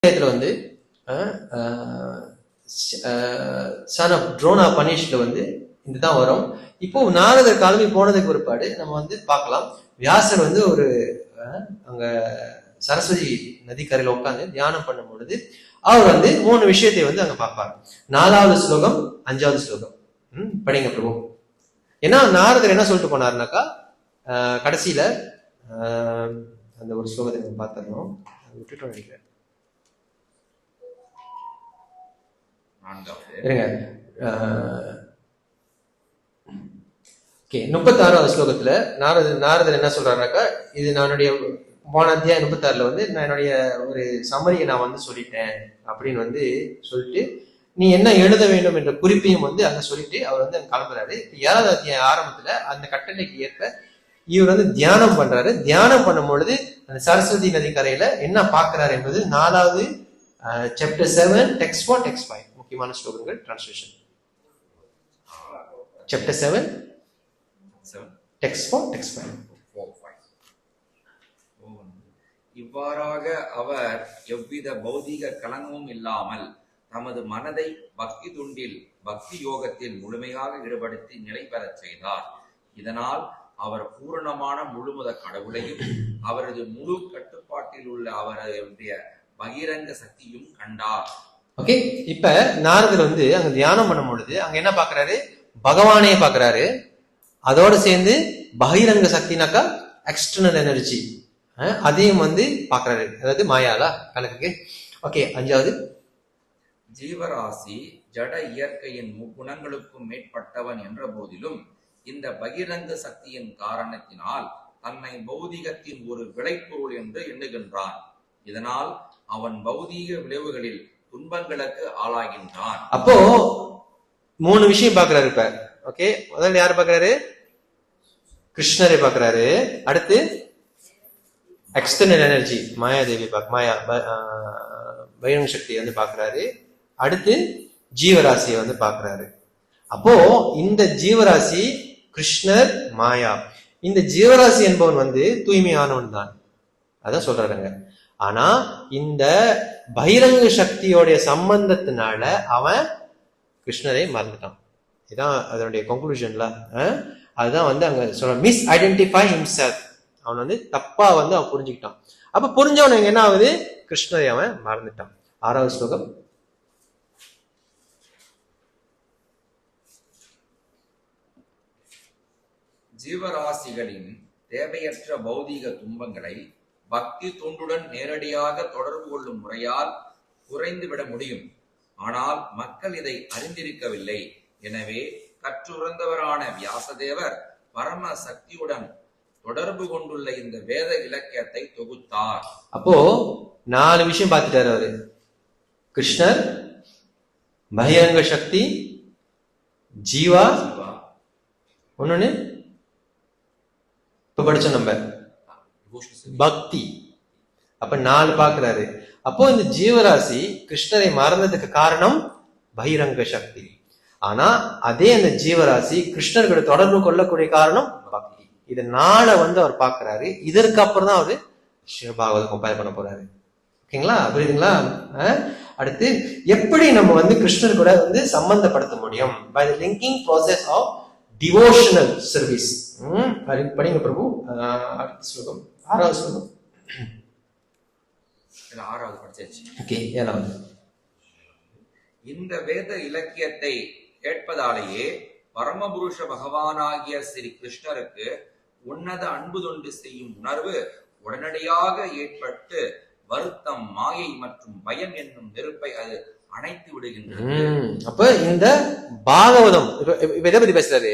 வந்து son of ட்ரோனா பனிஷ்ல வந்து இதுதான் வரும். இப்போ நாரதர் கிளம்பி போனதுக்கு பிற்பாடு நம்ம வந்து பார்க்கலாம், வியாசர் வந்து ஒரு அங்க சரஸ்வதி நதிக்கரையில உட்காந்து தியானம் பண்ணும் பொழுது அவர் வந்து 3 விஷயத்தை வந்து அங்க பார்ப்பார். 4வது ஸ்லோகம் 5வது ஸ்லோகம் படிங்க பிரபு. ஏன்னா நாரதர் என்ன சொல்லிட்டு போனாருனாக்கா, கடைசியில அந்த ஒரு ஸ்லோகத்தை நம்ம பார்த்துடணும், விட்டுட்டோம் நினைக்கிறேன். இருங்க, 36வது ஸ்லோகத்துல நாரதர் என்ன சொல்றாருனாக்கா, இது நானுடைய போன அத்தியாயம் 36ல வந்து நான் என்னுடைய ஒரு சம்மரியை நான் வந்து சொல்லிட்டேன் அப்படின்னு வந்து சொல்லிட்டு, நீ என்ன எழுத வேண்டும் என்ற குறிப்பையும் வந்து அங்க சொல்லிட்டு அவர் வந்து அங்க கிளம்புறாரு. 7வது அத்தியாயம் ஆரம்பத்துல அந்த கட்டளைக்கு ஏற்ப இவர் வந்து தியானம் பண்றாரு. தியானம் பண்ணும் பொழுது அந்த சரஸ்வதி நதி கரையில என்ன பாக்குறாரு என்பது 4வது சாப்டர் 7 டெக்ஸ்ட் 4 டெக்ஸ்ட் 5 முக்கியமான ஸ்லோகங்கள் டிரான்ஸ்லேஷன். Chapter 7 text 4 text 5. இவ்வாறாக அவர் எவ்வித பௌதீக கலங்கமும் இல்லாமல் தமது மனதை பக்தி துண்டில் பக்தி யோகத்தில் முழுமையாக ஈடுபடுத்தி நிலை பெறச் செய்தார். இதனால் அவர் பூரணமான முழுமுத கடவுளையும் அவரது முழு கட்டுப்பாட்டில் உள்ள அவருடைய பகிரங்க சக்தியும் கண்டார். ஓகே, இப்ப நாரதர் வந்து அங்க தியானம் பண்ணும் பொழுது அங்க என்ன பாக்குறாரு, பகவானே பாக்குறாரு. அதோட சேர்ந்து பகிரங்க சக்தினாக்கா எக்ஸ்டர்னல் எனர்ஜி, அதையும் வந்து பாக்குறாரு. அதாவது மாயாலா கணக்குக்கு. ஓகே, 5வது ஜீவராசி ஜட இயற்கையின் முக்குணங்களுக்கும் மேற்பட்டவன் என்ற போதிலும் இந்த பகிரங்க சக்தியின் காரணத்தினால் தன்னை பௌதிகத்தின் ஒரு விளைபொருள் என்று எண்ணுகின்றான். இதனால் அவன் பௌதீக விளைவுகளில் துன்பங்களுக்கு ஆளாகின்றான். அப்போ 3 விஷயம் பாக்குறாரு இப்ப. ஓகே, முதல்ல யாரு பாக்குறாரு, கிருஷ்ணரை பாக்குறாரு. அடுத்து எக்ஸ்டர்னல் எனர்ஜி மாயாதேவி மாயா பகிரங்க சக்தியை வந்து பாக்குறாரு. அடுத்து ஜீவராசியை வந்து பாக்குறாரு. அப்போ இந்த ஜீவராசி கிருஷ்ணர் மாயா, இந்த ஜீவராசி என்பவன் வந்து தூய்மையானவன் தான், அதான் சொல்றாருங்க. ஆனா இந்த பகிரங்க சக்தியோடைய சம்பந்தத்தினால அவன் கிருஷ்ணரை மறந்துட்டான். இதான் அதனுடைய கன்க்ளூஷன்ல. அதுதான் வந்து அங்க சொல்ற மிஸ் ஐடென்டிஃபை ஹிம்செல்ஃப். அவன் வந்து தப்பா வந்து அவன் புரிஞ்சுக்கிட்டான். அப்ப புரிஞ்சவனுக்கு என்ன ஆகுது, கிருஷ்ணரை அவன் மறந்துட்டான். 6வது ஸ்லோகம். ஜீவராசிகளின் தேவையற்ற பௌதீக துன்பங்களை பக்தி தொண்டுடன் நேரடியாக தொடர்பு கொள்ளும் முறையால் குறைந்துவிட முடியும். ஆனால் மக்கள் இதை அறிந்திருக்கவில்லை. எனவே கற்றுறந்தவரான வியாசதேவர் பரம சக்தியுடன் தொடர்பு கொண்டுள்ள இந்த வேத இலக்கியத்தை தொகுத்தார். அப்போ 4 விஷயம் பார்த்துட்டாரு அவரு. கிருஷ்ணர், பகிரங்க சக்தி, ஜீவா, ஒண்ணு இப்ப படிச்சோம் நம்ம பக்தி. அப்ப 4 பாக்குறாரு. அப்போ இந்த ஜீவராசி கிருஷ்ணரை மறந்ததுக்கு காரணம் பகிரங்க சக்தி. ஆனா அதே அந்த ஜீவராசி கிருஷ்ணர்கிட்ட தொடர்பு கொள்ளக்கூடிய காரணம் பக்தி. இது 4 வந்து அவர் பாக்குறாரு. இதற்கு அப்புறம் தான் அவரு சிவபாகவதம் கம்பேர் பண்ண போறாரு. ஓகேங்களா, புரியுதுங்களா? அடுத்து எப்படி நம்ம வந்து கிருஷ்ணர் கூட வந்து சம்பந்தப்படுத்த முடியும், by the linking process of devotional service. படிங்க பிரபு. அடுத்த ஸ்லோகம் 6வது ஸ்லோகம். 6வது படிச்சாச்சு. ஓகே, 7வது. இந்த வேத இலக்கியத்தை கேட்பதாலேயே பரமபுருஷ பகவானாகிய ஸ்ரீ கிருஷ்ணருக்கு உன்னத அன்பு தொண்டு செய்யும் உணர்வு உடனடியாக ஏற்பட்டு வருத்தம், மாயை மற்றும் பயம் என்னும் நெருப்பை அது அணைத்து விடுகின்றது. அப்ப இந்த பாகவதம் எதை பத்தி பேசுறாரு,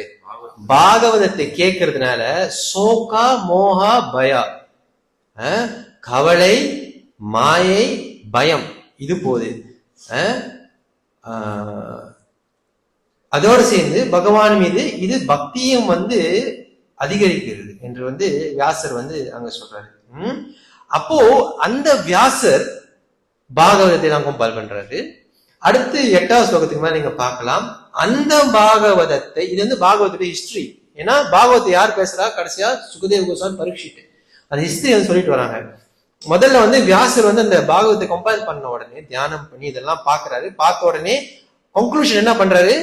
பாகவதத்தை கேட்கறதுனால சோகா மோகா பயா, கவலை, மாயை, பயம், இது போது. அதோடு சேர்ந்து பகவான் மீது இது பக்தியும் வந்து அதிகரிக்கிறது என்று வந்து வியாசர் வந்து அங்க சொல்றாரு. அப்போ அந்த வியாசர் பாகவதத்தை தான் கம்பேர் பண்றாரு. அடுத்து 8வது ஸ்லோகத்துக்கு மேல நீங்க பார்க்கலாம். அந்த பாகவதத்தை, இது வந்து பாகவதோட ஹிஸ்டரி. ஏன்னா பாகவத்தை யார் பேசுறா, கடைசியா சுகதேவ கோஸ்வாமி, பரீட்சித் அந்த ஹிஸ்டரி வந்து சொல்லிட்டு வராங்க. முதல்ல வந்து வியாசர் வந்து அந்த பாகவத்தை கம்பேர் பண்ண உடனே தியானம் பண்ணி இதெல்லாம் பாக்குறாரு. பார்த்த உடனே கன்க்ளூஷன் என்ன பண்றாரு?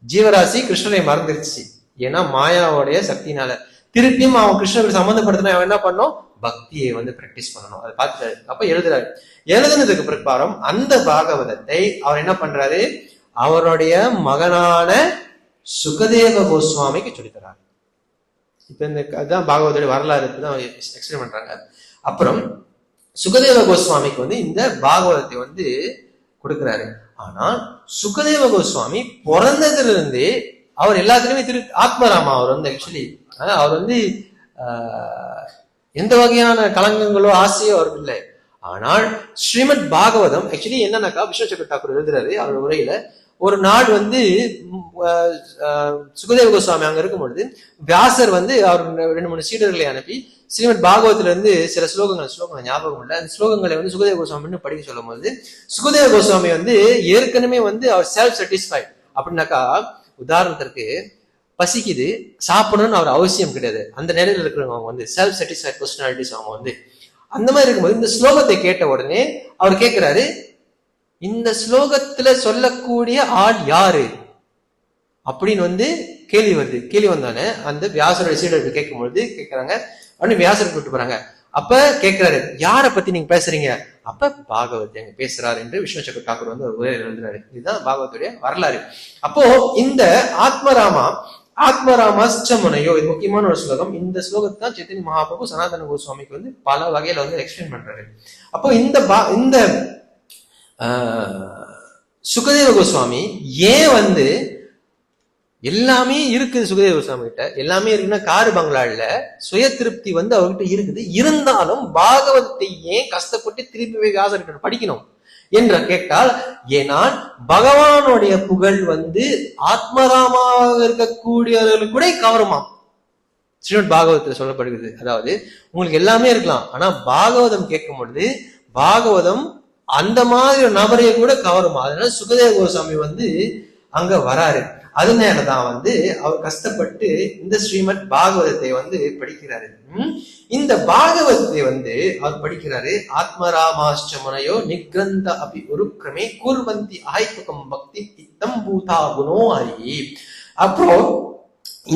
ஜீவராசி கிருஷ்ணரை மறந்துருச்சு. ஏன்னா மாயாவுடைய சக்தினால. திருப்பியும் அவன் கிருஷ்ணருக்கு சம்மந்தப்படுத்தினா அவன் என்ன பண்ணும்? பக்தியை வந்து பிராக்டிஸ் பண்ணணும். அதை பார்த்துட்டாரு. அப்ப எழுதுறாரு. எழுதுனதுக்கு பிரகாரம் அந்த பாகவதத்தை அவர் என்ன பண்றாரு? அவருடைய மகனான சுகதேவ கோஸ்வாமிக்கு சொல்லித்தராரு. இப்ப இந்த அதுதான் பாகவதோட வரலாறு தான் எக்ஸ்பிளைன் பண்றாங்க. அப்புறம் சுகதேவ கோஸ்வாமிக்கு வந்து இந்த பாகவதத்தை வந்து கொடுக்கிறாரு. ஆனால் சுகதேவ கோஸ்வாமி பிறந்ததுல இருந்தே அவர் எல்லாத்துலயுமே ஆத்மராமா. அவர் வந்து ஆக்சுவலி அவர் வந்து எந்த வகையான கலங்கங்களோ ஆசையோ அவருக்கு இல்லை. ஆனால் ஸ்ரீமத் பாகவதம் ஆக்சுவலி என்னன்னாக்கா விஸ்வசங்கர் தாக்கூர் எழுதுறாரு அவரோட உரையில, ஒரு நாள் வந்து சுகதேவ கோஸ்வாமி அங்க இருக்கும் பொழுது வியாசர் வந்து அவர் 2-3 சீடர்களை அனுப்பி ஸ்ரீமத் பாகவத்துல இருந்து சில ஸ்லோகங்கள் ஞாபகம் இல்லை, அந்த ஸ்லோகங்களை வந்து சுகதேவ கோஸ்வாமி படிக்க சொல்லும் போது சுகதேவ கோஸ்வாமி வந்து ஏற்கனவே வந்து அவர் செல்ஃப் சாட்டிஸ்ஃபைட். அப்படின்னாக்கா உதாரணத்திற்கு பசிக்குது சாப்பிடணும்னு அவர் அவசியம் கிடையாது. அந்த நிலையில இருக்கிறவங்க வந்து செல்ஃப் சாட்டிஸ்ஃபைட் பர்சனாலிட்டிஸ். அவங்க வந்து அந்த மாதிரி இருக்கும்போது இந்த ஸ்லோகத்தை கேட்ட உடனே அவர் கேட்கிறாரு, இந்த ஸ்லோகத்துல சொல்லக்கூடிய ஆள் யாரு அப்படின்னு வந்து கேள்வி வருது. கேள்வி வந்தானே அந்த வியாசருடைய சீடர்கள் கேட்கும் பொழுது கேட்கிறாங்க. அப்படின்னு வியாசர் கூட்டு போறாங்க. அப்ப கேட்கிறாரு, யார பத்தி நீங்க பேசுறீங்க? அப்ப பாகவத் எங்க பேசுறாரு என்று விஸ்வசங்கர் தாக்கூர் வந்து ஒரு உரையில் எழுதுறாரு. இதுதான் பாகவத்துடைய வரலாறு. அப்போ இந்த ஆத்மராமாஸ்டமனையோ இது முக்கியமான ஒரு ஸ்லோகம். இந்த ஸ்லோகத்தை தான் சைத்தன்ய மகாபிரபு சனாதன கோஸ்வாமிக்கு வந்து பல வகையில வந்து எக்ஸ்பிளைன் பண்றாரு. அப்போ இந்த சுகதேவ கோஸ்வாமி ஏன் வந்து எல்லாமே இருக்குது சுகதேவ கோஸ்வாமி கிட்ட, எல்லாமே இருக்குன்னா காரு பங்களா இல்ல, சுய திருப்தி வந்து அவர்கிட்ட இருக்குது. இருந்தாலும் பாகவத்தை ஏன் கஷ்டப்பட்டு திருப்பி வியாசர்கிட்ட படிக்கணும் என்று கேட்டால், ஏன்னா பகவானுடைய புகழ் வந்து ஆத்மராமாக இருக்கக்கூடியவர்களுக்கு கூட கவருமா. ஸ்ரீமத் பாகவத்துல சொல்லப்படுகிறது. அதாவது உங்களுக்கு எல்லாமே இருக்கலாம், ஆனா பாகவதம் கேட்கும் பொழுது பாகவதம் அந்த மாதிரி ஒரு நபரைய கூட கவருமா. அதனால சுகதேவ கோஸ்வாமி வந்து அங்க வராரு. அதனாலதான் வந்து அவர் கஷ்டப்பட்டு இந்த ஸ்ரீமத் பாகவதத்தை வந்து படிக்கிறாரு. இந்த பாகவத்தை வந்து அவர் படிக்கிறாரு. ஆத்மராமாஷ்டமனையோ நிக்ரந்த அபி உருக்கிரமே கூர்வந்தி ஆய்ப்புகம் பக்தி இத்தம் பூதா குணோ ஹரி. அப்போ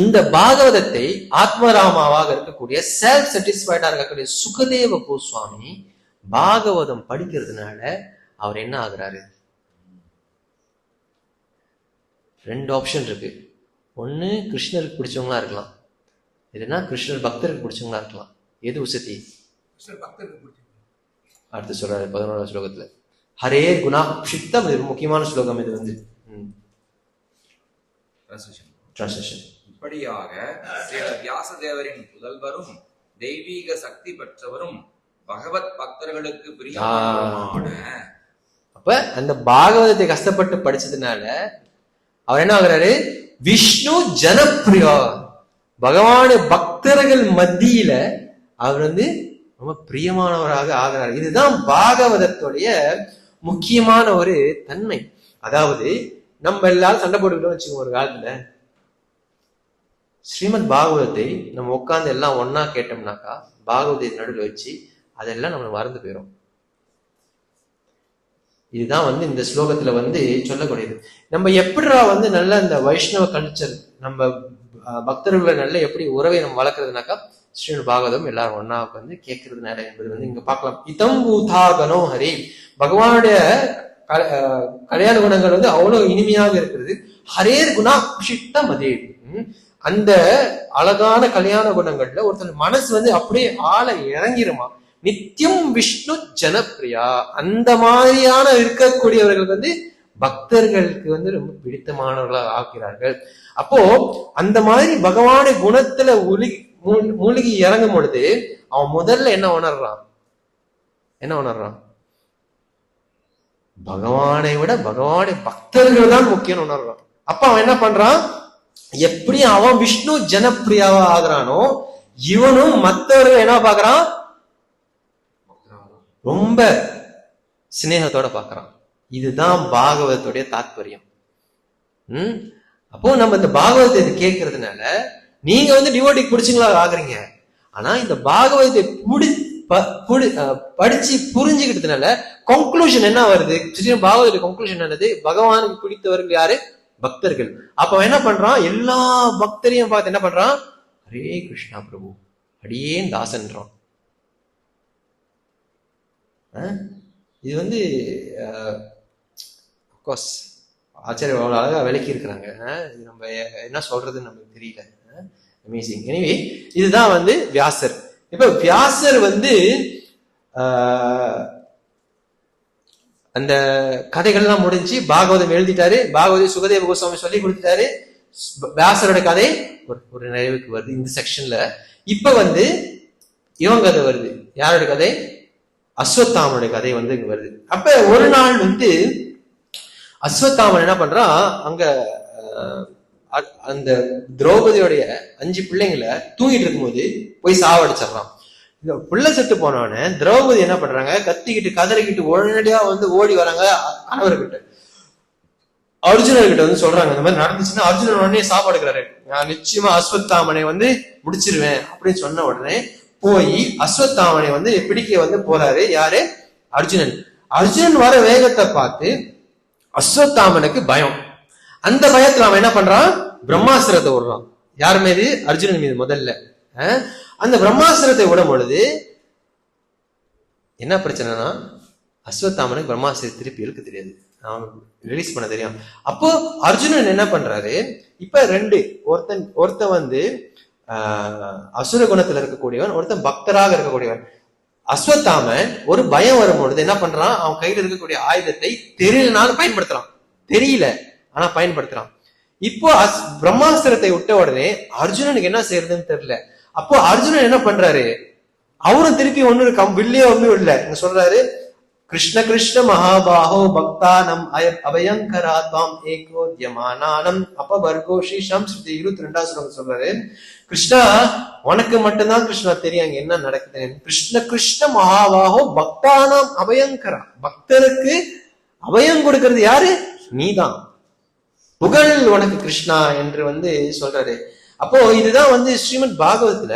இந்த பாகவதத்தை ஆத்மராமாவாக இருக்கக்கூடிய செல்ஃப் சாட்டிஸ்ஃபைடா இருக்கக்கூடிய சுகதேவ கோஸ்வாமி பாகவதம் படிக்கிறதுனால அவர் என்ன ஆகுறாரு? 2 ஆப்ஷன் இருக்கு. ஒண்ணு கிருஷ்ணருக்கு பிடிச்சவங்களா இருக்கலாம், இல்லைன்னா கிருஷ்ணர் பக்தருக்கு பிடிச்சவங்களா இருக்கலாம். எது உசத்தி? அடுத்து சொல்றாரு 11வது ஸ்லோகத்துல ஹரே குணா க்ஷிப்தம். இது முக்கியமான ஸ்லோகம். இது வந்து டிரான்ஸ்லேஷன். இப்படியாக வியாசதேவரின் புதல்வரும் தெய்வீக சக்தி பெற்றவரும் பகவத் பக்தர்களுக்கு பிரியமான. அப்ப அந்த பாகவதத்தை கஷ்டப்பட்டு படிச்சதுனால அவர் என்ன ஆகுறாரு? விஷ்ணு ஜனப்பிரியா, பகவான பக்தர்கள் மத்தியில அவர் வந்து ரொம்ப பிரியமானவராக ஆகிறார். இதுதான் பாகவதத்துடைய முக்கியமான ஒரு தன்மை. அதாவது நம்ம எல்லாரும் சண்டை போட்டுக்கிட்டோம் வச்சுக்கோங்க. ஒரு காலத்துல ஸ்ரீமத் பாகவதத்தை நம்ம உட்கார்ந்து எல்லாம் ஒன்னா கேட்டோம்னாக்கா பாகவதை நடுவில் வச்சு அதெல்லாம் நம்ம மறந்து போயிடும். இதுதான் வந்து இந்த ஸ்லோகத்துல வந்து சொல்லக்கூடியது. நம்ம எப்படிடா வந்து நல்ல இந்த வைஷ்ணவ கல்ச்சர் நம்ம பக்தர்களை நல்ல எப்படி உறவை நம்ம வளர்க்கறதுனாக்கா ஸ்ரீமத் பாகவதம் எல்லாரும் ஒன்னா வந்து கேட்கறதுனால என்பது வந்து இங்க பார்க்கலாம். இதம் பூதாகனோ ஹரி, பகவானுடைய கல்யாண குணங்கள் வந்து அவ்வளவு இனிமையாக இருக்கிறது. ஹரேர் குணா குஷித்த மதே, அந்த அழகான கல்யாண குணங்கள்ல ஒருத்தர் மனசு வந்து அப்படியே ஆள இறங்கிருமா. நித்தியம் விஷ்ணு ஜனப்பிரியா, அந்த மாதிரியான இருக்கக்கூடியவர்கள் வந்து பக்தர்களுக்கு வந்து ரொம்ப பிடித்தமானவர்களாக ஆக்கிறார்கள். அப்போ அந்த மாதிரி பகவானுடைய குணத்துல மூழ்கி இறங்கும் பொழுது அவன் முதல்ல என்ன உணர்றான்? பகவானை விட பகவானுடைய பக்தர்கள் தான் முக்கியம் உணர்றான். அப்ப அவன் என்ன பண்றான்? எப்படி அவன் விஷ்ணு ஜனப்பிரியாவா ஆகுறானோ இவனும் மற்றவர்கள் என்ன பாக்குறான்? ரொம்ப சிநேகத்தோட பாக்குறான். இதுதான் பாகவதத்துடைய தாத்பரியம். அப்போ நம்ம இந்த பாகவதத்தை கேட்கறதுனால நீங்க வந்து டிவோட்டிக்கு பிடிச்சிங்களா ஆகுறீங்க. ஆனா இந்த பாகவதத்தை படிச்சு புரிஞ்சுக்கிட்டதுனால கன்க்ளூஷன் என்ன வருது? பாகவதோட கன்க்ளூஷன் என்னது? பகவானுக்கு பிடித்தவர்கள் யாரு? பக்தர்கள். அப்ப அவன் என்ன பண்றான்? எல்லா பக்தரையும் பார்த்து என்ன பண்றான்? ஹரே கிருஷ்ணா பிரபு, அடியேன் தாசன்றான். இது வந்து அப்கோர்ஸ் ஆச்சாரிய அவ்வளவு அழகா விளக்கி இருக்கிறாங்க. நம்ம என்ன சொல்றதுன்னு நமக்கு தெரியல. அமேசிங். எனிவே இதுதான் வந்து வியாசர். இப்ப வியாசர் வந்து அந்த கதைகள்லாம் முடிஞ்சு பாகவதம் எழுதிட்டாரு. பாகவத சுகதேவ கோஸ்வாமி சொல்லி கொடுத்துட்டாரு. வியாசரோட கதை ஒரு நிறைவுக்கு வருது இந்த செக்ஷன்ல. இப்ப வந்து இவன் கதை வருது. யாரோட கதை? அஸ்வத்தாமனுடைய கதை வந்து இங்க வருது. அப்ப ஒரு நாள் வந்து அஸ்வத்தாமன் என்ன பண்றான், அங்க அந்த திரௌபதியோடைய 5 பிள்ளைங்களை தூங்கிட்டு இருக்கும்போது போய் சாவடிச்சிடறான். இந்த பிள்ளை செத்து போனவன திரௌபதி என்ன பண்றாங்க, கத்திக்கிட்டு கதறிக்கிட்டு உடனடியா வந்து ஓடி வராங்க கணவர்கிட்ட. அர்ஜுனர்கிட்ட வந்து சொல்றாங்க, இந்த மாதிரி நடந்துச்சுன்னா அர்ஜுனன் உடனே சாப்பாடுக்கிறாரு, நான் நிச்சயமா அஸ்வத்தாமனை வந்து முடிச்சிருவேன் அப்படின்னு சொன்ன உடனே போய் அஸ்வத்தாமனை வந்து பிடிக்க வந்து போறாரு. யாரு? அர்ஜுனன். அர்ஜுனன் வர வேகத்தை பார்த்து அஸ்வத்தாமனுக்கு பயம். அந்த பயத்துல அவன் என்ன பண்றான்? பிரம்மாஸ்திரத்தை விடுறான். யார் மீது? அர்ஜுனன் மீது. முதல்ல அந்த பிரம்மாஸ்திரத்தை விடும் பொழுது என்ன பிரச்சனைனா, அஸ்வத்தாமனுக்கு பிரம்மாஸ்திரத்தை திருப்பி இழுக்க தெரியாது, அவனுக்கு ரிலீஸ் பண்ண தெரியும். அப்போ அர்ஜுனன் என்ன பண்றாரு, இப்ப ரெண்டு, ஒருத்தன் வந்து அசுர குணத்துல இருக்கக்கூடியவன், ஒருத்தன் பக்தராக இருக்கக்கூடியவன். அஸ்வத்தாமன் ஒரு பயம் வரும்பொழுது என்ன பண்றான், அவன் கையில இருக்கக்கூடிய ஆயுதத்தை தெரியலனாலும் பயன்படுத்துறான். தெரியல ஆனா பயன்படுத்துறான். இப்போ பிரம்மாஸ்திரத்தை விட்ட உடனே அர்ஜுனனுக்கு என்ன செய்யறதுன்னு தெரியல. அப்போ அர்ஜுனன் என்ன பண்றாரு, அவரும் திருப்பி ஒண்ணு வில்லியே ஒண்ணும் இல்ல சொல்றாரு, கிருஷ்ண கிருஷ்ண மகாபாஹோ பக்தானம் அபயங்கராத்வாம் ஏகோத்யமானானம் அபவர்கோஷி ஸ்ருதி 22வது ஸ்லோகம் சொல்றாரு, கிருஷ்ணா உனக்கு மட்டும்தான் கிருஷ்ணா தெரியும் அங்க என்ன நடக்குது. கிருஷ்ண கிருஷ்ண மகாபாஹோ பக்தானாம் அபயங்கரா, பக்தருக்கு அபயம் கொடுக்கிறது யாரு? நீதான். புகழ் உனக்கு கிருஷ்ணா என்று வந்து சொல்றாரு. அப்போ இதுதான் வந்து ஸ்ரீமத் பாகவத்துல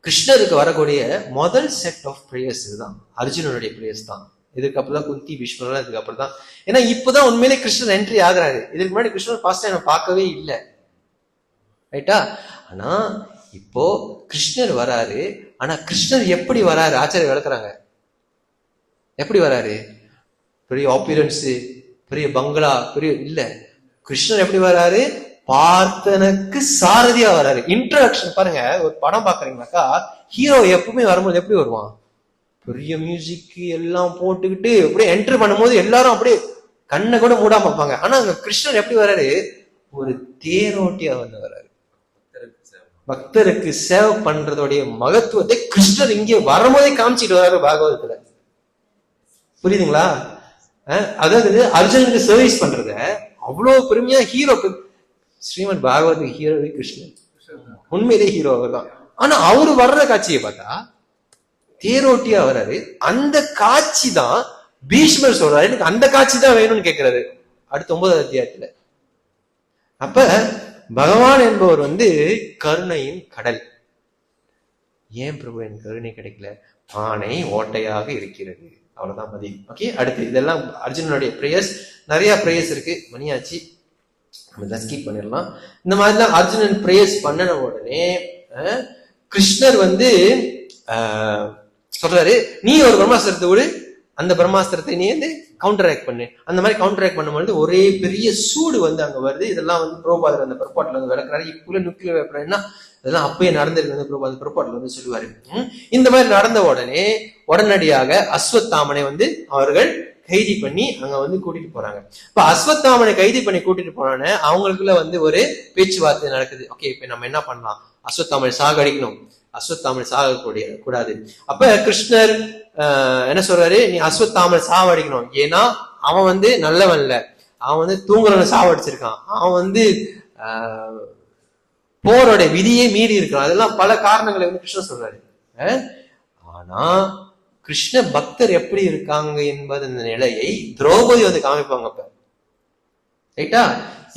கிருஷ்ணருக்கு வரக்கூடிய முதல் செட் ஆஃப் பிரேயர்ஸ் இதுதான். அர்ஜுனனுடைய பிரேயர்ஸ் தான். இதுக்கப்புறம் தான் குந்தி பீஷ்மர், இதுக்கு அப்புறம் தான். ஏன்னா இப்பதான் உண்மையிலே கிருஷ்ணர் என்ட்ரி ஆகுறாரு. இதுக்கு முன்னாடி கிருஷ்ணர் ஃபர்ஸ்ட் டைம் பார்க்கவே இல்லை, ரைட்டா? ஆனா இப்போ கிருஷ்ணர் வராரு. ஆனா கிருஷ்ணர் எப்படி வராரு? ஆச்சாரிய விளக்குறாங்க. எப்படி வராரு? பெரிய ஆப்பியரன்ஸ், பெரிய பங்களா, பெரிய இல்ல. கிருஷ்ணர் எப்படி வராரு? பார்த்தனுக்கு சாரதியா வராரு. இன்ட்ரோடக்ஷன் பாருங்க. ஒரு படம் பாக்குறீங்களாக்கா, ஹீரோ எப்பவுமே வரும்போது எப்படி வருவான்? பெரிய மியூசிக் எல்லாம் போட்டுக்கிட்டு அப்படியே என்ட்ரி பண்ணும்போது எல்லாரும் அப்படியே கண்ணை கூட மூடாம பார்ப்பாங்க. ஆனா அங்க கிருஷ்ணர் எப்படி வராரு? ஒரு தேரோட்டியா வந்து வராரு. பக்தருக்கு சேவை பண்றதோடைய மகத்துவத்தை கிருஷ்ணர் இங்கே வரும்போதே காமிச்சிட்டு வராரு பாகவதத்துல. புரியுதுங்களா? அதாவது அர்ஜுனுக்கு சர்வீஸ் பண்றத அவ்வளவு பெருமையா ஹீரோ. ஸ்ரீமத் பாகவத் ஹீரோவே கிருஷ்ணன், உண்மையிலே ஹீரோ அவர் தான். ஆனா அவரு வர்ற காட்சியை பார்த்தா தேரோட்டியா வர்றாரு. அந்த காட்சி தான் பீஷ்மர் சொல்றாரு, எனக்கு அந்த காட்சி தான் வேணும்னு கேட்கிறாரு அடுத்த 9வது அத்தியாயத்துல. அப்ப பகவான் என்பவர் வந்து கருணையின் கடல். ஏன் பிரபு என் கருணை கிடைக்கல? பானை ஓட்டையாக இருக்கிறது, அவ்வளவுதான் பதில். ஓகே, அடுத்து இதெல்லாம் அர்ஜுனனுடைய பிரேயர்ஸ். நிறைய பிரேயர்ஸ் இருக்கு, மணியாச்சு, நம்ம ஸ்கிப் பண்ணிடலாம். இந்த மாதிரிலாம் அர்ஜுனன் பிரேயர்ஸ் பண்ணன உடனே கிருஷ்ணர் வந்து சொல்றாரு, நீ ஒரு பிரம்மாஸ்திரத்தை விடு, அந்த பிரம்மாஸ்திரத்தை நீ வந்து கவுண்டர் ஆக்ட் பண்ணு. அந்த மாதிரி கவுண்டர் ஆக்ட் பண்ணும்போது ஒரே பெரிய சூடு வந்து அங்க வருது. இதெல்லாம் வந்து பிரபுபாதர் அந்த பிற்பாட்டில் வந்து விளக்குறாரு. இப்ப நியூக்ளியர் வெப்பன்னா அதெல்லாம் அப்பயே நடந்திருக்கு வந்து பிரபுபாதர் பிற்பாட்டில் வந்து சொல்லுவாரு. இந்த மாதிரி நடந்த உடனடியாக அஸ்வத்தாமனை வந்து அவர்கள் கைதி பண்ணி அங்க வந்து கூட்டிட்டு போறாங்க. இப்ப அஸ்வத்தாமனை கைதி பண்ணி கூட்டிட்டு போனோன்னு அவங்களுக்குள்ள வந்து ஒரு பேச்சுவார்த்தை நடக்குது. ஓகே, இப்ப நம்ம என்ன பண்ணலாம்? அஸ்வத்தாமனை சாகடிக்கணும், அஸ்வத்தாமனை சாகக்கூடிய கூடாது. அப்ப கிருஷ்ணர் என்ன சொல்றாரு, நீ அஸ்வத்தாமனை சாவடிக்கணும். ஏன்னா அவன் வந்து நல்லவன் இல்ல, அவன் வந்து தூங்குறவனை சாவடிச்சிருக்கான், அவன் வந்து போரோட விதியே மீறி இருக்கான். அதெல்லாம் பல காரணங்களை வந்து கிருஷ்ணர் சொல்றாரு. ஆனா கிருஷ்ண பக்தர் எப்படி இருக்காங்க என்பது அந்த நிலையை திரௌபதி வந்து காமிப்பாங்க. அப்ப ரைட்டா?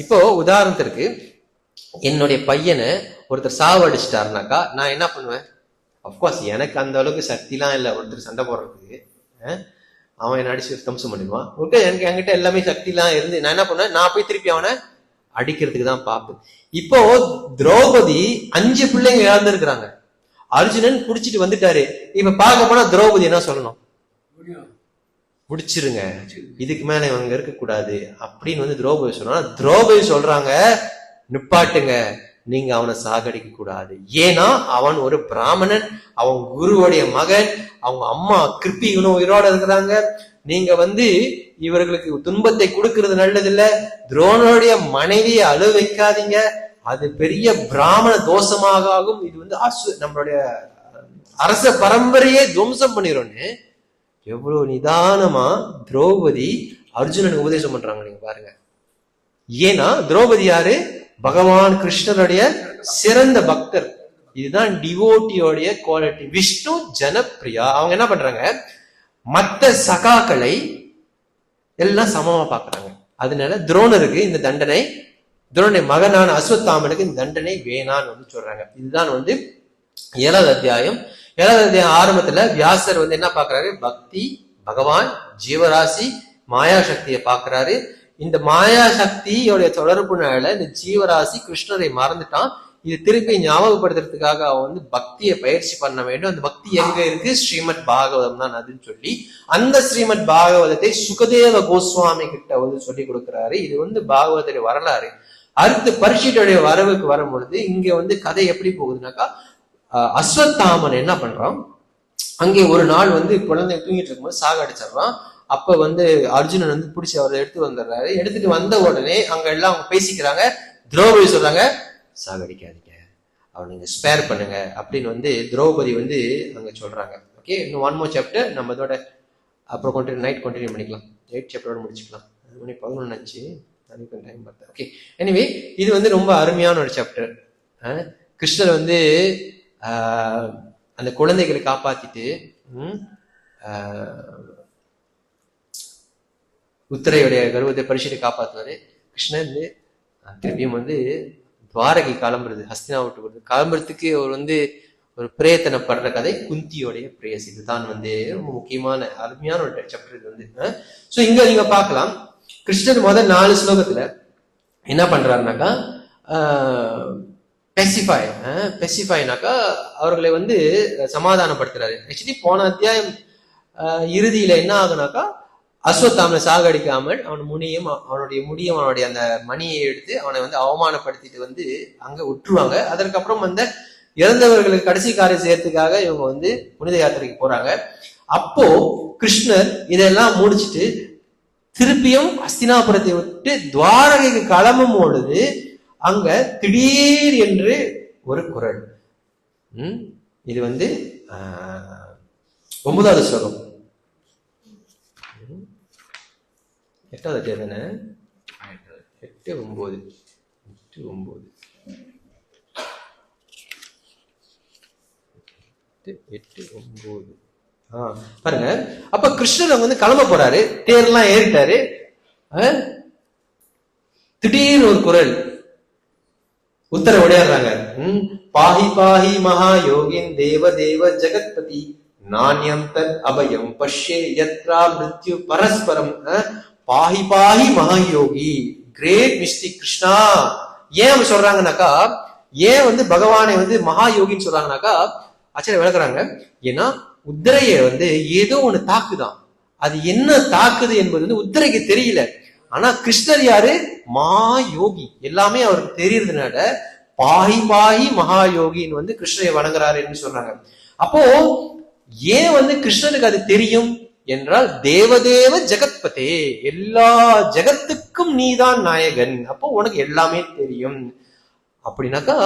இப்போ உதாரணத்திற்கு என்னுடைய பையனை ஒருத்தர் சாவடிச்சிட்டாருனாக்கா நான் என்ன பண்ணுவேன்? அப்கோர்ஸ் எனக்கு அந்த அளவுக்கு சக்திலாம் இல்லை ஒருத்தர் சண்டை போடுறதுக்கு. அவன் என்ன அடிச்சு தம்சம் பண்ணிடுவான். ஓகே, எனக்கு என்கிட்ட எல்லாமே சக்திலாம் இருந்து நான் என்ன பண்ணேன், நான் போய் திருப்பி அவனை அடிக்கிறதுக்கு தான் பார்ப்பேன். இப்போ திரௌபதி 5 பிள்ளைங்க இழந்திருக்கிறாங்க. அர்ஜுனன் புடிச்சிட்டு வந்துட்டாரு. இப்ப பார்க்க போனா திரௌபதி என்ன சொல்லணும், முடிச்சிருங்க, இதுக்கு மேல இவங்க இருக்க கூடாது அப்படின்னு வந்து திரௌபதி சொன்னா, திரௌபதி சொல்றாங்க நிப்பாட்டுங்க, நீங்க அவனை சாகடிக்க கூடாது. ஏன்னா அவன் ஒரு பிராமணன், அவன் குருவுடைய மகன், அவங்க அம்மா கிருப்பி இவனும் உயிரோட இருக்கிறாங்க. நீங்க வந்து இவர்களுக்கு துன்பத்தை கொடுக்கறது நல்லது இல்ல. துரோணருடைய மனைவியை அழு வைக்காதீங்க, அது பெரிய பிராமண தோஷமாக ஆகும். இது வந்து நம்மளுடைய அரச பரம்பரையே துவம்சம் பண்ணிடும்னு எவ்வளவு நிதானமா திரௌபதி அர்ஜுனனுக்கு உபதேசம் பண்றாங்க நீங்க பாருங்க. ஏன்னா திரௌபதி யாரு, பகவான் கிருஷ்ணருடைய சிறந்த பக்தர். இதுதான் டிவோட்டியோடைய குவாலிட்டி. விஷ்ணு ஜனப்பிரியா. அவங்க என்ன பண்றாங்க, மற்ற சகாக்களை எல்லாம் சமமா பாக்குறாங்க. அதனால துரோணருக்கு இந்த தண்டனை, துரோணனுடைய மகனான அஸ்வத்தாமனுக்கு இந்த தண்டனை வேணான்னு வந்து சொல்றாங்க. இதுதான் வந்து 7வது அத்தியாயம். 7வது அத்தியாயம் ஆரம்பத்துல வியாசர் வந்து என்ன பாக்குறாரு, பக்தி, பகவான், ஜீவராசி, மாயா சக்தியை பாக்குறாரு. இந்த மாயா சக்தியோடைய தொடர்புனால இந்த ஜீவராசி கிருஷ்ணரை மறந்துட்டான். இது திருப்பி ஞாபகப்படுத்துறதுக்காக அவன் வந்து பக்தியை பயிற்சி பண்ண வேண்டும். அந்த பக்தி எங்க இருக்கு, ஸ்ரீமத் பாகவதம் தான் அதுன்னு சொல்லி அந்த ஸ்ரீமத் பாகவதத்தை சுகதேவ கோஸ்வாமி கிட்ட வந்து சொல்லி கொடுக்கிறாரு. இது வந்து பாகவதோட வரலாறு. அடுத்து பரீட்சித்துடைய வரவுக்கு வரும் பொழுது இங்க வந்து கதை எப்படி போகுதுனாக்கா, அஸ்வத்தாமன் என்ன பண்றான், அங்கே ஒரு நாள் வந்து குழந்தை தூங்கிட்டு இருக்கும்போது சாகடிச்சிடறான். அப்ப வந்து அர்ஜுனன் வந்து பிடிச்சி அவரை எடுத்து வந்துடுறாரு. எடுத்துட்டு வந்த உடனே அங்க எல்லாம் அவங்க பேசிக்கிறாங்க. திரௌபதி சொல்றாங்க, சாகடிக்காதீங்க, அவனை நீங்க ஸ்பேர் பண்ணுங்க அப்படின்னு வந்து திரௌபதி வந்து அங்க சொல்றாங்க. ஓகே, இன்னும் 1 more சாப்டர் நம்ம இதோட அப்புறம் நைட் கண்டினியூ பண்ணிக்கலாம். 8 சாப்டரோட முடிச்சுக்கலாம். மணி 11 ஆச்சு, அதுக்கு டைம் பார்த்தேன். ஓகே, எனிவே இது வந்து ரொம்ப அருமையான ஒரு சாப்டர். கிருஷ்ணர் வந்து அந்த குழந்தைகளை காப்பாத்திட்டு உத்தரையுடைய கர்வத்தை பரிசுத்தை காப்பாத்துவாரு. கிருஷ்ணன் வந்து திருப்பியும் வந்து துவாரகை கிளம்புறது, ஹஸ்தினாவுட்டு கிளம்புறதுக்கு அவர் வந்து ஒரு பிரயத்தனப்படுற கதை குந்தியோடைய பிரேயஸ். இதுதான் வந்து ரொம்ப முக்கியமான அருமையான ஒரு சாப்டர் இது வந்து. சோ இங்க நீங்க பார்க்கலாம், கிருஷ்ணர் முதல் 4 ஸ்லோகத்துல என்ன பண்றாருனாக்கா, பெசிஃபைனாக்கா அவர்களை வந்து சமாதானப்படுத்துறாரு. ஆக்சுவலி போன அத்தியாயம் இறுதியில என்ன ஆகுனாக்கா, அஸ்வத்தாமனை சாகடிக்காமல் அவன் அவனுடைய அந்த மணியை எடுத்து அவனை வந்து அவமானப்படுத்திட்டு வந்து அங்க விட்டுருவாங்க. அதற்கப்புறம் அந்த இறந்தவர்களுக்கு கடைசி காரியம் செய்யறதுக்காக இவங்க வந்து புனித யாத்திரைக்கு போறாங்க. அப்போ கிருஷ்ணர் இதெல்லாம் முடிச்சுட்டு திருப்பியும் ஹஸ்தினாபுரத்தை விட்டு துவாரகைக்கு கிளம்பும் பொழுது அங்க திடீர் என்று ஒரு குரல். இது வந்து 9வது ஸ்லோகம், 8வது அத்தியாயம் தானே, 8, 9. பாருங்க. அப்ப கிருஷ்ணர் வந்து கிளம்ப போறாரு, தேர்லாம் ஏறிட்டாரு. திடீர்னு ஒரு குரல், உத்தர உடையாடுறாங்க. பாஹி பாஹி மகா யோகின் தேவ தேவ ஜெகத்பதி நானியம் தத் அபயம் பஷ்யே யத்ரா மிருத்யு பரஸ்பரம். பாஹி பாஹி மகா யோகி, கிரேட் மிஸ்டிக் கிருஷ்ணா. ஏன் அப்படி சொல்றாங்கன்னாக்கா, ஏன் வந்து பகவானை வந்து மகா யோகின்னு சொல்றாங்கனாக்கா ஆச்சரிய விளக்குறாங்க. ஏன்னா உத்தரைய வந்து ஏதோ ஒண்ணு தாக்குதான், அது என்ன தாக்குது என்பது வந்து உத்தரைக்கு தெரியல. ஆனா கிருஷ்ணர் யாரு, மகா யோகி, எல்லாமே அவருக்கு தெரியறதுனால பாஹி பாஹி மகா யோகின்னு வந்து கிருஷ்ணரை வணங்குறாருன்னு சொல்றாங்க. அப்போ ஏன் வந்து கிருஷ்ணருக்கு அது தெரியும் என்றால், தேவதேவ ஜெகத்பதே, எல்லா ஜெகத்துக்கும் நீதான் நாயகன், அப்போ உனக்கு எல்லாமே தெரியும். அப்படின்னாக்கா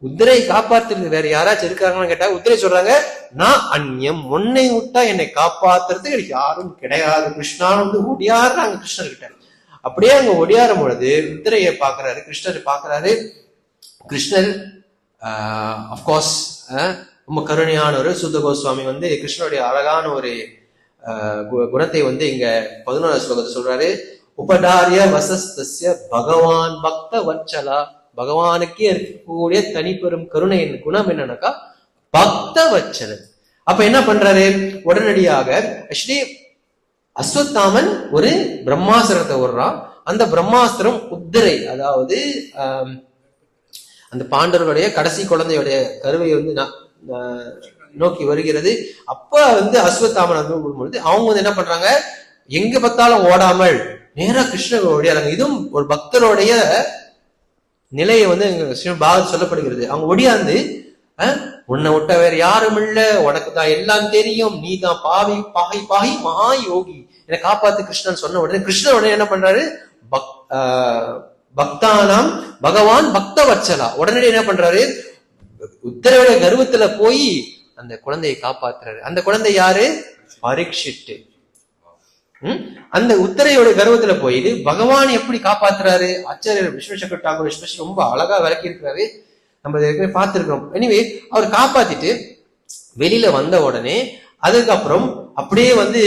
உத்தரை காப்பாத்துறது வேற யாராச்சும் இருக்காங்கன்னு கேட்டா உத்தரை சொல்றாங்க, நான் அந்நியம், உன்னை விட்டா என்னை காப்பாத்துறதுக்கு யாரும் கிடையாது கிருஷ்ணான்னு வந்து ஒடியாடுறாங்க கிருஷ்ணர்கிட்ட. அப்படியே அங்க ஒடியாரும் பொழுது உத்தரைய பாக்குறாரு, கிருஷ்ணர் பாக்குறாரு. கிருஷ்ணர் அப்கோர்ஸ் ரொம்ப கருணையானவர். சுத்த கோஸ்வாமி வந்து கிருஷ்ணனுடைய அழகான ஒரு குணத்தை வந்து இங்க 11வது ஸ்லோகத்தை சொல்றாரு. உபடாரிய வசஸ்தஸ்ய பகவான் பக்த வச்சலா. பகவானுக்கே இருக்கக்கூடிய தனிப்பெரும் கருணை குணம் என்னன்னாக்கா பக்த வச்சலன். அப்ப என்ன பண்றாரு, உடனடியாக ஆக்சுவலி அஸ்வத்தாமன் ஒரு பிரம்மாஸ்திரத்தை விடுறான். அந்த பிரம்மாஸ்திரம் உத்தரை, அதாவது அந்த பாண்டவர்களுடைய கடைசி குழந்தையுடைய கருவை வந்து நோக்கி வருகிறது. அப்ப வந்து அஸ்வத்தாமன் பொழுது அவங்க வந்து என்ன பண்றாங்க, எங்க பார்த்தாலும் ஓடாமல் நேரா கிருஷ்ணர் ஓடியாராங்க. இதுவும் ஒரு பக்தருடைய நிலையை வந்து பாகவத் சொல்லப்படுகிறது. அவங்க ஒடியாந்து, உன்னை விட்ட வேற யாரும் இல்ல, உனக்கு தான் எல்லாம் தெரியும், நீ தான் பாவி பாகி பாகி மகா யோகி, என்னை காப்பாத்து கிருஷ்ணன் சொன்ன உடனே கிருஷ்ணன் உடனே என்ன பண்றாரு, பக்தானாம் பகவான் பக்த வச்சலா, உடனடி என்ன பண்றாரு, உத்தரவுடைய கர்வத்துல போய் அந்த குழந்தையை காப்பாத்துறாரு. அந்த குழந்தை யாரு, பரீட்சித்து. அந்த உத்தரையோட கர்வத்துல போயிட்டு பகவான் எப்படி காப்பாத்துறாரு, ஆச்சாரியர் விஸ்வசங்கர் டாகூர் ரொம்ப அழகா விளக்கி இருக்கிறாரு. நம்ம ஏற்கனவே பார்த்திருக்கிறோம். எனிவே அவர் காப்பாத்திட்டு வெளியில வந்த உடனே அதுக்கப்புறம் அப்படியே வந்து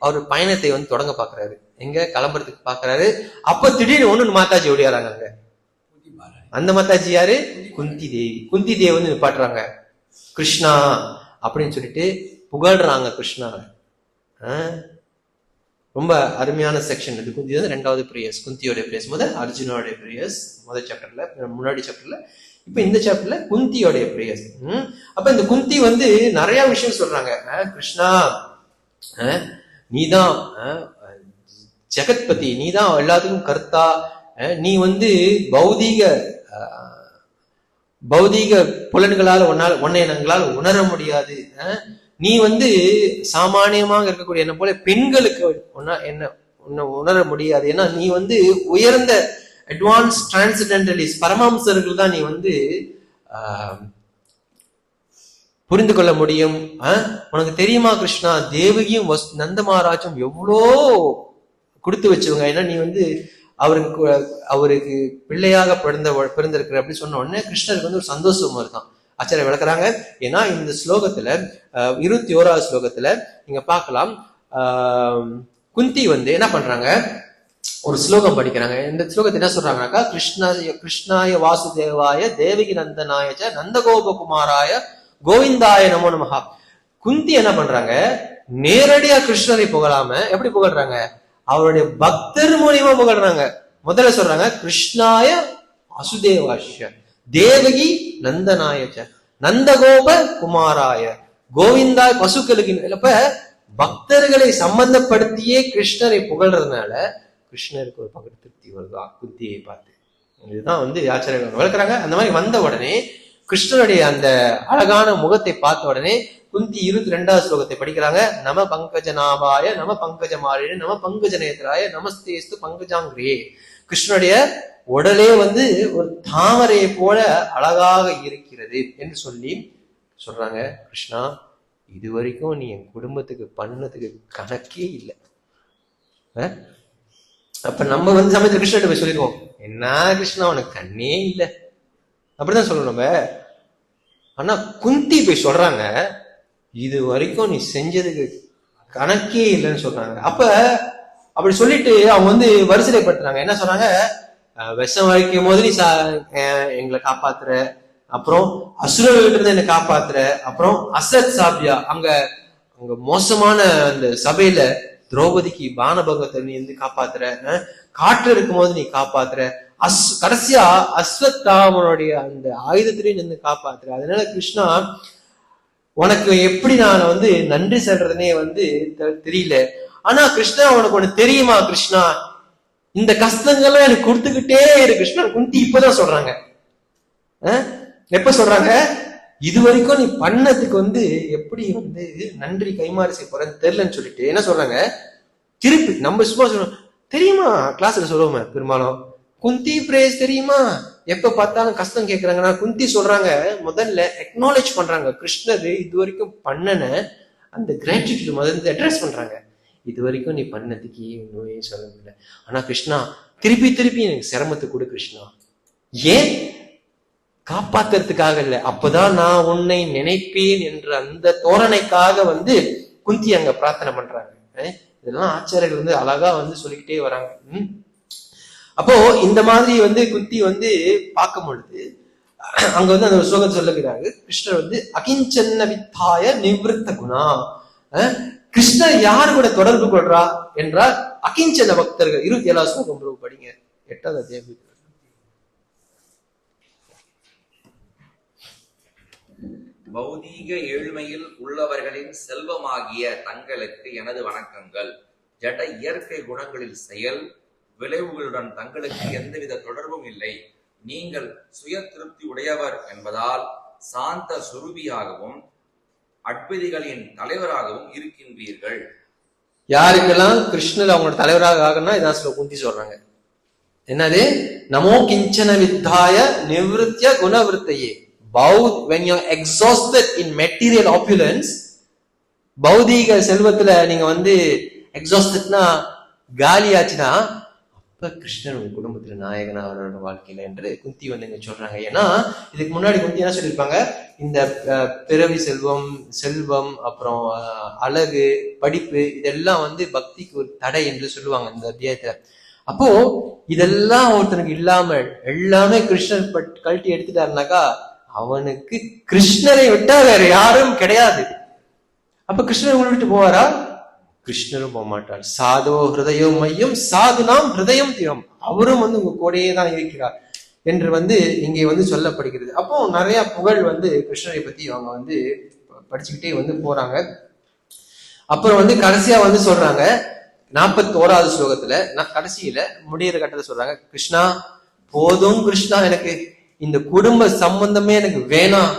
அவர் பயணத்தை வந்து தொடங்க பாக்குறாரு. எங்க கிளம்புறதுக்கு பாக்குறாரு. அப்ப திடீர்னு ஒண்ணு மாதாஜி ஓடியாராங்க. அங்க அந்த மாதாஜி யாரு, குந்தி தேவி. குந்தி தேவி வந்து நிப்பாட்டுறாங்க, கிருஷ்ணா அப்படின்னு சொல்லிட்டு புகழ்றாங்க கிருஷ்ணாவை. ரொம்ப அருமையான செக்ஷன் இது. குந்தி வந்து 2வது பிரேயர்ஸ், குந்தியோட பிரேயர்ஸ். முதல் அர்ஜுனோடைய பிரேயர்ஸ் முதல் சாப்டர்ல, முன்னாடி சாப்டர்ல. இப்ப இந்த சாப்டர்ல குந்தியோடைய பிரேயர்ஸ். அப்ப இந்த குந்தி வந்து நிறைய விஷயம் சொல்றாங்க. கிருஷ்ணா நீதான் ஜெகத்பதி, நீதான் எல்லாத்துக்கும் கர்த்தா, நீ வந்து பௌதீக புலன்களால் உன்னை எங்களால் உணர முடியாது, நீ வந்து சாமானியமாக இருக்கக்கூடிய என்ன போல பெண்களுக்கு என்ன உணர முடியாது, ஏன்னா நீ வந்து உயர்ந்த அட்வான்ஸ் டிரான்ஸ்டென்டலிஸ்ட் பரமாம்சர்கள் தான் நீ வந்து புரிந்து கொள்ள முடியும். உனக்கு தெரியுமா கிருஷ்ணா, தேவகியும் நந்த மகாராஜும் எவ்வளோ கொடுத்து வச்சவங்க, ஏன்னா நீ வந்து அவருக்கு பிள்ளையாக பிறந்திருக்கிற அப்படி சொன்ன உடனே கிருஷ்ணருக்கு வந்து ஒரு சந்தோஷமா இருக்கான். ஆச்சாரிய விளக்குறாங்க. ஏன்னா இந்த ஸ்லோகத்துல 21வது ஸ்லோகத்துல நீங்க பார்க்கலாம், குந்தி வந்து என்ன பண்றாங்க, ஒரு ஸ்லோகம் படிக்கிறாங்க. இந்த ஸ்லோகத்தை என்ன சொல்றாங்கன்னாக்கா, கிருஷ்ணாய வாசுதேவாய தேவகி நந்தனாயச்ச நந்தகோபகுமாராய கோவிந்தாய நமோ நமஹா. குந்தி என்ன பண்றாங்க, நேரடியா கிருஷ்ணரை புகழாம எப்படி புகழ்றாங்க, அவருடைய பக்தர் மூலியமா புகழ்றாங்க. முதல்ல சொல்றாங்க கிருஷ்ணாய வாசுதேவாய தேவகி நந்தனாயச்ச நந்தகோப குமாராய கோவிந்தாய் பசுக்களுக்கு. இப்ப பக்தர்களை சம்பந்தப்படுத்தியே கிருஷ்ணரை புகழ்றதுனால கிருஷ்ணருக்கு ஒரு பகல் திருப்தி வருதா குந்தியை பார்த்து. இதுதான் வந்து ஆச்சாரியர்கள் வளர்க்குறாங்க. அந்த மாதிரி வந்த உடனே கிருஷ்ணனுடைய அந்த அழகான முகத்தை பார்த்த உடனே குந்தி 22வது ஸ்லோகத்தை படிக்கிறாங்க. நம பங்கஜநாபாய நம பங்கஜமாலினே நம பங்கஜநேத்ராய நமஸ்தேஸ்து பங்கஜாங்கிரே. கிருஷ்ணனுடைய உடலே வந்து ஒரு தாமரையை போல அழகாக இருக்கிறது என்று சொல்றாங்க. கிருஷ்ணா, இது வரைக்கும் நீ என் குடும்பத்துக்கு பண்ணதுக்கு கணக்கே இல்லை. அப்ப நம்ம வந்து சமயத்துல கிருஷ்ணன் போய் சொல்லிடுவோம், என்ன கிருஷ்ணா உனக்கு கண்ணே இல்லை அப்படிதான் சொல்லணும் நம்ம. ஆனா குந்தி போய் சொல்றாங்க, இது வரைக்கும் நீ செஞ்சதுக்கு கணக்கே இல்லைன்னு சொல்றாங்க. அப்ப அப்படி சொல்லிட்டு அவங்க வந்து வரிசைப்படுத்துறாங்க. என்ன சொல்றாங்க, விஷம் வரைக்கும் போது நீ எங்களை காப்பாத்துற, அப்புறம் அசுரர்கிட்ட இருந்து என்னை காப்பாத்துற, அப்புறம் அசத் சாபியா அங்க மோசமான அந்த சபையில திரௌபதிக்கு பானபங்கத்தை நீ வந்து காப்பாத்துற, காற்று இருக்கும் போது நீ காப்பாத்துற, கடைசியா அஸ்வத்தாமனுடைய அந்த ஆயுதத்திலையும் நின்று காப்பாத்துற. அதனால கிருஷ்ணா உனக்கு எப்படி நான் வந்து நன்றி சொல்றதுனே வந்து தெரியல. ஆனா கிருஷ்ணா உனக்கு ஒண்ணு தெரியுமா கிருஷ்ணா, இந்த கஷ்டங்கள்லாம் எனக்கு கொடுத்துக்கிட்டே இரு கிருஷ்ணா. குந்தி இப்பதான் சொல்றாங்க. எப்ப சொல்றாங்க, இது வரைக்கும் நீ பண்ணதுக்கு வந்து எப்படி வந்து நன்றி கைமாறு செய்ய போறேன்னு தெரியலன்னு சொல்லிட்டு என்ன சொல்றாங்க, திருப்பி நம்ம சும்மா சொல்றோம் தெரியுமா, கிளாஸ்ல சொல்லுவோமே பெரும்பாலும் குந்தி பிரேஸ் தெரியுமா, எப்ப பார்த்தாலும் கஷ்டம் கேட்கறாங்கன்னா குந்தி சொல்றாங்க, முதல்ல அக்னாலேஜ் பண்றாங்க கிருஷ்ணர் இது வரைக்கும் பண்ணன அந்த கிராட்டிடியூட் முதல்ல அட்ரஸ் பண்றாங்க. இது வரைக்கும் நீ பண்ணதுக்கு நோயே சொல்ல முடியல, ஆனா கிருஷ்ணா திருப்பி திருப்பி எனக்கு சிரமத்தை கொடு கிருஷ்ணா. ஏன், காப்பாத்துறதுக்காக இல்ல, அப்பதான் நான் உன்னை நினைப்பேன் என்ற அந்த தோரணைக்காக வந்து குந்தி அங்க பிரார்த்தனை பண்றாங்க. இதெல்லாம் ஆச்சாரியர்கள் வந்து அழகா வந்து சொல்லிக்கிட்டே வராங்க. அப்போ இந்த மாதிரி வந்து குந்தி வந்து பார்க்கும் பொழுது அங்க வந்து அந்த ஸ்லோகத்தை சொல்லுகிறாரு, கிருஷ்ணர் வந்து அகிஞ்சன்ன வித்தாய நிவிருத்த குணா. கிருஷ்ணர் யாரு கூட தொடர்பு கொள்றா என்றால் அகிஞ்சன பக்தர்கள். 27 ஸ்லோகம் ப்ரோ படிங்க, 8வது அத்தியாயம். பௌதீக ஏழ்மையில் உள்ளவர்களின் செல்வமாகிய தங்களுக்கு எனது வணக்கங்கள். ஜட இயற்கை குணங்களில் செயல் விளைவுகளுடன் தங்களுக்கு எந்தவித தொடர்பும் இல்லை. நீங்கள் சுய திருப்தி உடையவர் என்பதால் சாந்த சுரூபியாகவும் அட்பதிகளின் தலைவராகவும் இருக்கின்றீர்கள். யாருக்கெல்லாம் கிருஷ்ணர் அவங்களோட தலைவராக ஆகணும்னா இதான் குந்தி சொல்றாங்க. என்னது? நமோ கிஞ்சன வித்தாய நிவிருத்திய குணவிருத்தையே. When you're exhausted in material opulence, பௌதீக செல்வத்துல நீங்க வந்து எக்ஸாஸ்டட்னா காலி ஆச்சுன்னா அப்ப கிருஷ்ணன் உங்க குடும்பத்துல நாயகனா அவரோட வாழ்க்கையில என்று குந்தி வந்து இங்க சொல்றாங்க. ஏன்னா இதுக்கு முன்னாடி குந்தி என்ன சொல்லியிருப்பாங்க, இந்த பிறவி செல்வம் அப்புறம் அழகு படிப்பு இதெல்லாம் வந்து பக்திக்கு ஒரு தடை என்று சொல்லுவாங்க இந்த அத்தியாயத்துல. அப்போ இதெல்லாம் ஒருத்தனுக்கு இல்லாமல் எல்லாமே கிருஷ்ணன் கழட்டி எடுத்துட்டாருனாக்கா அவனுக்கு கிருஷ்ணரை விட்டா வேற யாரும் கிடையாது. அப்ப கிருஷ்ணர் உங்களை விட்டு போவாரா? கிருஷ்ணரும் போக மாட்டார். சாதோ ஹிருதயம் மையம் சாதுனாம் ஹிருதயம் தியம். அவரும் வந்து உங்க கூடையே தான் இருக்கிறார் என்று வந்து இங்கே வந்து சொல்லப்படுகிறது. அப்போ நிறைய புகழ் வந்து கிருஷ்ணரை பத்தி அவங்க வந்து படிச்சுக்கிட்டே வந்து போறாங்க. அப்புறம் வந்து கடைசியா வந்து சொல்றாங்க 41வது ஸ்லோகத்துல கடைசியில முடியிற கட்டத்தை சொல்றாங்க, கிருஷ்ணா போதும் கிருஷ்ணா, எனக்கு இந்த குடும்ப சம்பந்தமே எனக்கு வேணாம்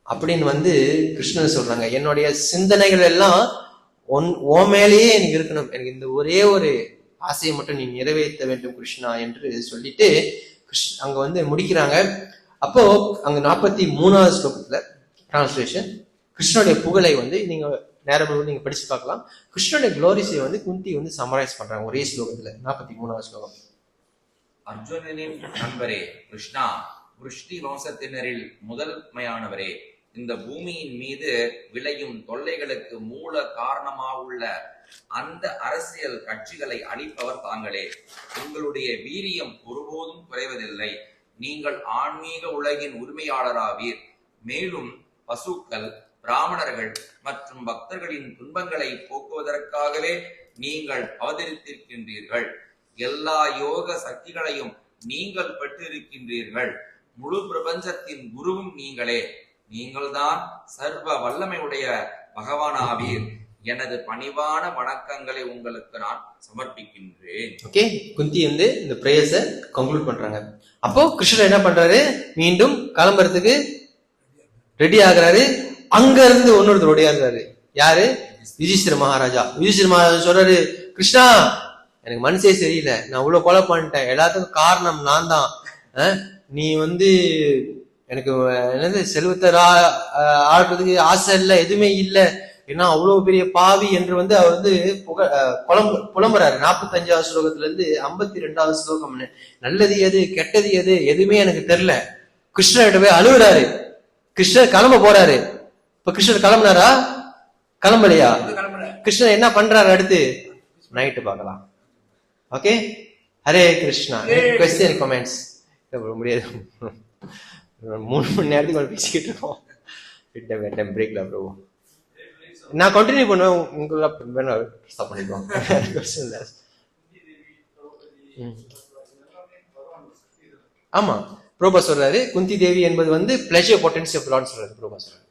அப்படின்னு வந்து கிருஷ்ணன் சொல்றாங்க. என்னுடைய சிந்தனைகள் எல்லாம் ஓ மேலேயே எனக்கு இருக்கணும், எனக்கு இந்த ஒரே ஒரு ஆசையை மட்டும் நீ நிறைவேற்ற வேண்டும் கிருஷ்ணா என்று சொல்லிட்டு அங்க வந்து முடிக்கிறாங்க. அப்போ அங்க 43வது ஸ்லோகத்துல டிரான்ஸ்லேஷன் கிருஷ்ணனுடைய புகழை வந்து நீங்க நேரம் நீங்க படிச்சு பார்க்கலாம். கிருஷ்ணனுடைய குளோரிஸை வந்து குந்தி வந்து சமரைஸ் பண்றாங்க ஒரே ஸ்லோகத்துல. 43வது ஸ்லோகம். அர்ஜுனனின் நண்பரே கிருஷ்ணா, விருஷ்டி வம்சத்தினரில் முதன்மையானவரே, இந்த பூமியின் மீது விளையும் தொல்லைகளுக்கு மூல காரணமாவுள்ள அந்த அரசியல் கட்சிகளை அழிப்பவர் தாங்களே. உங்களுடைய வீரியம் ஒருபோதும் குறைவதில்லை. நீங்கள் ஆன்மீக உலகின் உரிமையாளராவீர். மேலும் பசுக்கள், பிராமணர்கள் மற்றும் பக்தர்களின் துன்பங்களை போக்குவதற்காகவே நீங்கள் அவதரித்திருக்கின்றீர்கள். எல்லா யோக சக்திகளையும் நீங்கள் பெற்றிருக்கின்றீர்கள். முழு பிரபஞ்சத்தின் குருவும் நீங்களே. நீங்கள்தான் சர்வ வல்லமையுடைய பகவானாவீர். எனது பணிவான வணக்கங்களை உங்களுக்கு நான் சமர்ப்பிக்கின்றேன். ஓகே, குந்தி வந்து இந்த பிரேயர்ஸை கன்க்ளூட் பண்றாங்க. அப்போ கிருஷ்ணர் என்ன பண்றாரு, மீண்டும் கிளம்புறதுக்கு ரெடி ஆகுறாரு. அங்க இருந்து ஒன்னொருத்தர் ரெடியா இருக்காரு. யாரு? யுதிஷ்டிர மகாராஜா. யுதிஷ்டிர மகாராஜா சொல்றாரு, கிருஷ்ணா எனக்கு மனசே சரியில்லை, நான் இவ்வளவு கொலை பண்ணிட்டேன், எல்லாத்துக்கும் காரணம் நான் தான். நீ வந்து எனக்கு என்னது செல்வத்தை ஆடுறதுக்கு ஆசை இல்லை, எதுவுமே இல்லை, ஏன்னா அவ்வளவு பெரிய பாவி என்று வந்து அவர் வந்து புலம்புறாரு. 45வது ஸ்லோகத்துல இருந்து 52வது ஸ்லோகம். நல்லது எது கெட்டது எது எதுவுமே எனக்கு தெரியல. கிருஷ்ணர்கிட்ட போய் அழுகுறாரு. கிருஷ்ணர் கிளம்ப போறாரு. இப்ப கிருஷ்ணர் கிளம்புனாரா? கிளம்பலையா? கிருஷ்ணர் என்ன பண்றாரு அடுத்து நைட்டு பார்க்கலாம். Okay, Hare Krishna. Question comments முடியாது, 3 மணி நேரத்துக்கு பேசிக்கிட்டு இருக்கோம். பிரேக்ல ப்ரோ நான் கண்டினியூ பண்ணுவேன், உங்களுக்கு ஸ்டாப் பண்ணிடுவோம். ஆமா, ப்ரோபா சொல்றாரு குந்தி தேவி என்பது வந்து பிளஷர் பொட்டன்சி ஆஃப் லார்ட் சொல்றாரு. ப்ரோபா சொல்றாரு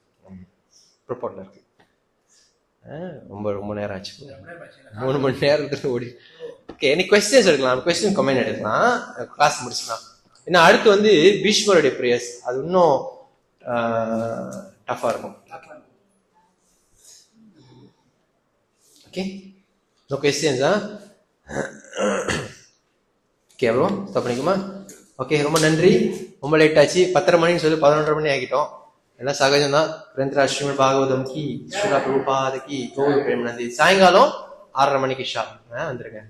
ப்ரோபோட்ல இருக்கு. ரொம்ப நேரம் ஆச்சு, 3 மணி நேரத்துல ஓடி. ஓகே, எனக்கு கொஸ்டின்ஸ் எடுக்கலாம், கொஸ்டின் கமெண்ட் எடுக்கலாம், கிளாஸ் முடிச்சுக்கலாம். ஏன்னா அடுத்து வந்து பீஷ்மருடைய பிரேயர்ஸ், அது இன்னும் டஃபா இருக்கும். ஓகே, நோ கொஸ்டின்ஸா? ஓகே ப்ரோ, ஸ்டாப் பண்ணிக்குமா? ஓகே, ரொம்ப நன்றி. ரொம்ப லேட் ஆச்சு, 10:30 மணின்னு சொல்லி 11:30 மணி ஆகிட்டோம். எல்லாம் சகஜம் தான். கிரந்தரா ஸ்ரீமத் பாகவதம் கி, ஸ்ரீலா பிரபுபாத கி, கௌரவ பிரேமானந்தி. சாயங்காலம் 6:30 மணிக்கு ஷாப் வந்துருங்க.